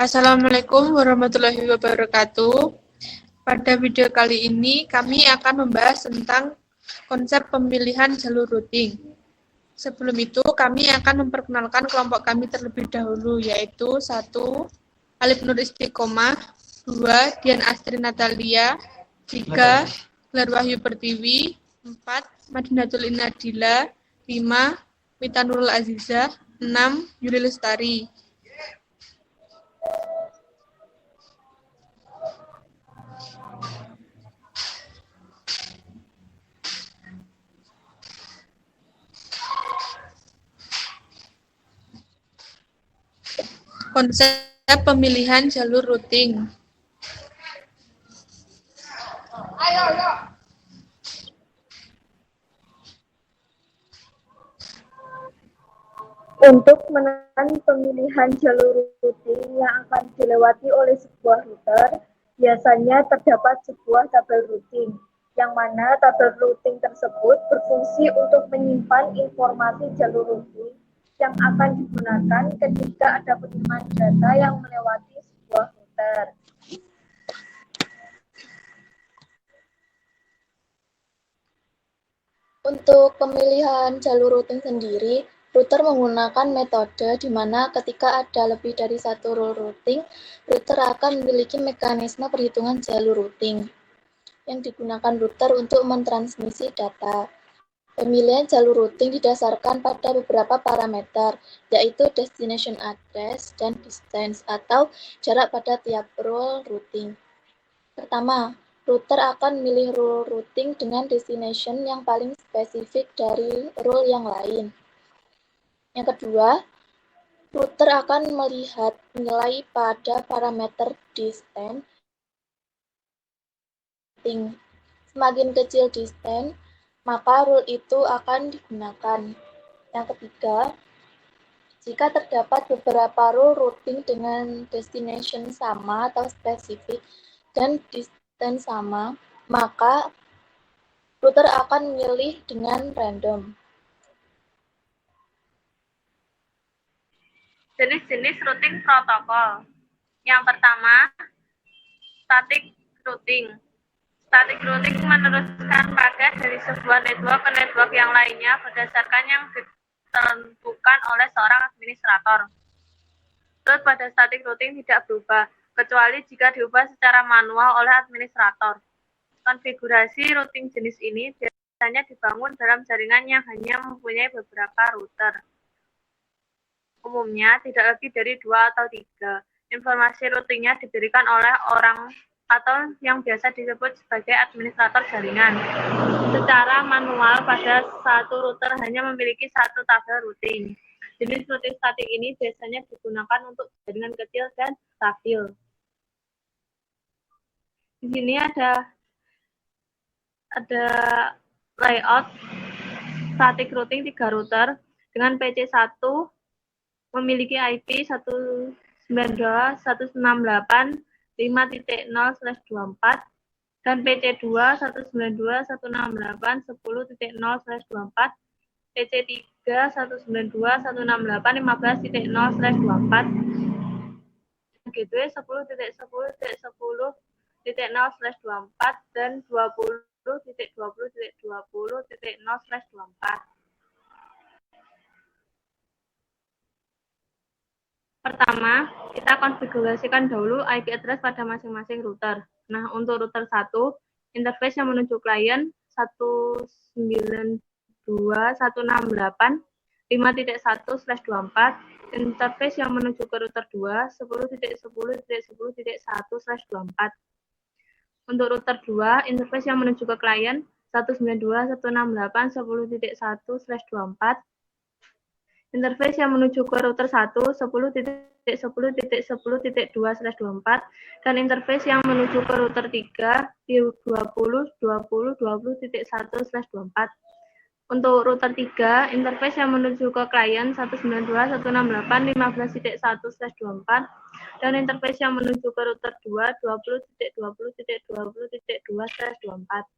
Assalamualaikum warahmatullahi wabarakatuh. Pada video kali ini kami akan membahas tentang konsep pemilihan jalur routing. Sebelum itu kami akan memperkenalkan kelompok kami terlebih dahulu, yaitu 1. Alif Nur Istiqomah, 2. Dian Astri Natalia, 3. Gelar Wahyu Pertiwi, 4. Madinatul Inadila, 5. Mita Nurul Azizah, 6. Yuli Lestari. Konsep pemilihan jalur routing. Untuk menentukan pemilihan jalur routing yang akan dilewati oleh sebuah router, biasanya terdapat sebuah tabel routing, yang mana tabel routing tersebut berfungsi untuk menyimpan informasi jalur routing yang akan digunakan ketika ada penerimaan data yang melewati sebuah router. Untuk pemilihan jalur routing sendiri, router menggunakan metode di mana ketika ada lebih dari satu rule routing, router akan memiliki mekanisme perhitungan jalur routing yang digunakan router untuk mentransmisi data. Pemilihan jalur routing didasarkan pada beberapa parameter, yaitu destination address dan distance atau jarak pada tiap rule routing. Pertama, router akan memilih rule routing dengan destination yang paling spesifik dari rule yang lain. Yang kedua, router akan melihat nilai pada parameter distance. Semakin kecil distance, maka rule itu akan digunakan. Yang ketiga, jika terdapat beberapa rule routing dengan destination sama atau spesifik dan distance sama, maka router akan memilih dengan random. Jenis-jenis routing protokol. Yang pertama, static routing. Static routing meneruskan paket dari sebuah network ke network yang lainnya berdasarkan yang ditentukan oleh seorang administrator. Route pada static routing tidak berubah, kecuali jika diubah secara manual oleh administrator. Konfigurasi routing jenis ini biasanya dibangun dalam jaringan yang hanya mempunyai beberapa router. Umumnya tidak lebih dari 2 atau 3. Informasi routingnya diberikan oleh orang atau yang biasa disebut sebagai administrator jaringan. Secara manual, pada satu router hanya memiliki satu tabel routing. Jenis routing statik ini biasanya digunakan untuk jaringan kecil dan stabil. Di sini ada layout static routing 3 router dengan PC1 memiliki IP 192.168.5.0/24 dan PC2 192.168.10.0/24, PC3 192.168.15.0/24, Gateway 10.10.10.0/24 dan 20.20.20.0/24. Pertama, kita konfigurasikan dahulu IP address pada masing-masing router. Nah, untuk router 1, interface yang menuju klien 192.168.5.1/24, interface yang menuju ke router 2 10.10.10.1/24. Untuk router 2, interface yang menuju ke klien 192.168.10.1/24, interface yang menuju ke router 1 10.10.10.2/24 dan interface yang menuju ke router 3 20.20.20.1/24. Untuk router 3, interface yang menuju ke klien 192.168.15.1/24 dan interface yang menuju ke router 2 20.20.20.2/24.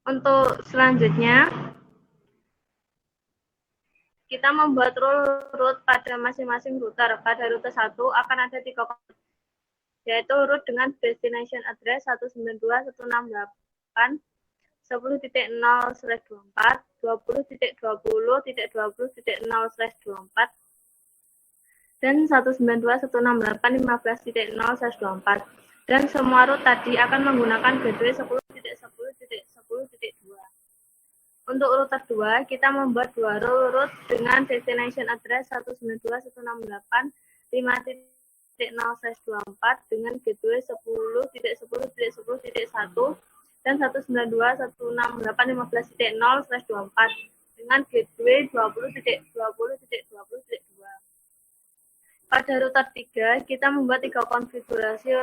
Untuk selanjutnya, kita membuat rule root pada masing-masing router. Pada rute 1 akan ada 3 komponen, yaitu root dengan destination address 192.168.10.0/24, 20.20.20.20.0/24, dan 192.168.15.0/24. Dan semua root tadi akan menggunakan gateway 10.10.10.10.2. Untuk router 2, kita membuat 2 rule root dengan destination address 192.168.5.0/24 dengan gateway 10.10.10.1 dan 192.168.15.0/24 dengan gateway 20.20.20.2. Pada router 3, kita membuat 3 konfigurasi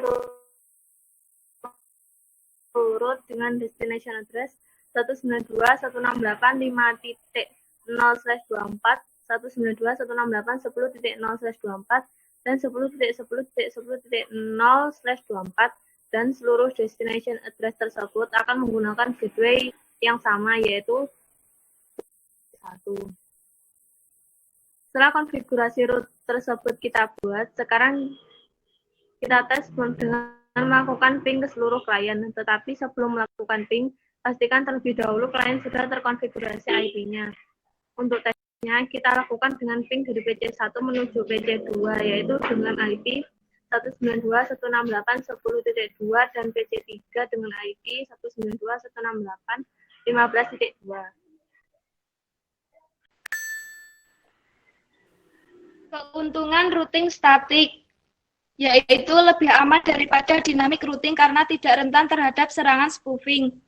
root dengan destination address 192.168.5.0/24, 192.168.10.0/24, dan 10.10.10.0/24, dan seluruh destination address tersebut akan menggunakan gateway yang sama, yaitu 1. Setelah konfigurasi root tersebut kita buat, sekarang kita tes dengan melakukan ping ke seluruh klien. Tetapi sebelum melakukan ping, pastikan terlebih dahulu klien sudah terkonfigurasi IP-nya. Untuk tesnya, kita lakukan dengan ping dari PC1 menuju PC2, yaitu dengan IP 192.168.10.2 dan PC3 dengan IP 192.168.15.2. Keuntungan routing statik, yaitu lebih aman daripada dynamic routing karena tidak rentan terhadap serangan spoofing.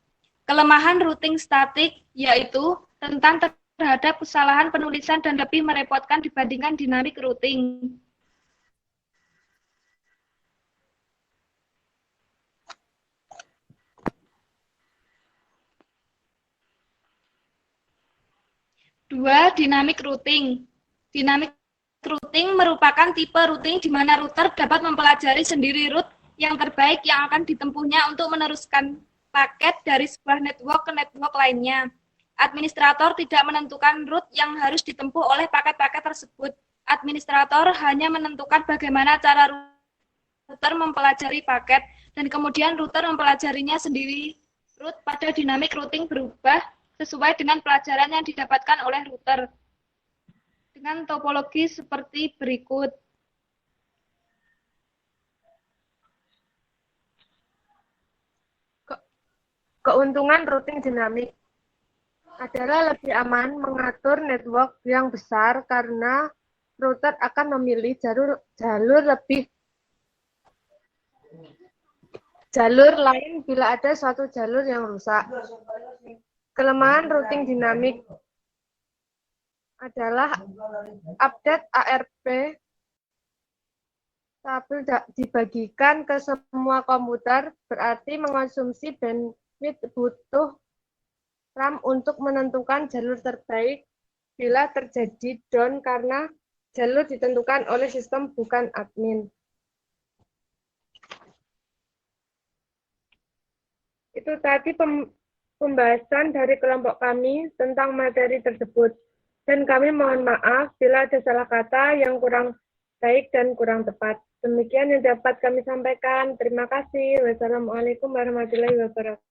Kelemahan routing statik, yaitu rentan terhadap kesalahan penulisan dan lebih merepotkan dibandingkan dynamic routing. Dua, dynamic routing. Dynamic routing merupakan tipe routing di mana router dapat mempelajari sendiri route yang terbaik yang akan ditempuhnya untuk meneruskan paket dari sebuah network ke network lainnya. Administrator tidak menentukan route yang harus ditempuh oleh paket-paket tersebut. Administrator hanya menentukan bagaimana cara router mempelajari paket, dan kemudian router mempelajarinya sendiri. Route pada dynamic routing berubah sesuai dengan pelajaran yang didapatkan oleh router, dengan topologi seperti berikut. Keuntungan routing dinamik adalah lebih aman mengatur network yang besar karena router akan memilih jalur lain bila ada suatu jalur yang rusak. Kelemahan routing dinamik adalah update ARP stabil dibagikan ke semua komputer, berarti mengonsumsi bandwidth butuh RAM untuk menentukan jalur terbaik bila terjadi down karena jalur ditentukan oleh sistem bukan admin. Itu tadi pembahasan dari kelompok kami tentang materi tersebut. Dan kami mohon maaf bila ada salah kata yang kurang baik dan kurang tepat. Demikian yang dapat kami sampaikan. Terima kasih. Wassalamualaikum warahmatullahi wabarakatuh.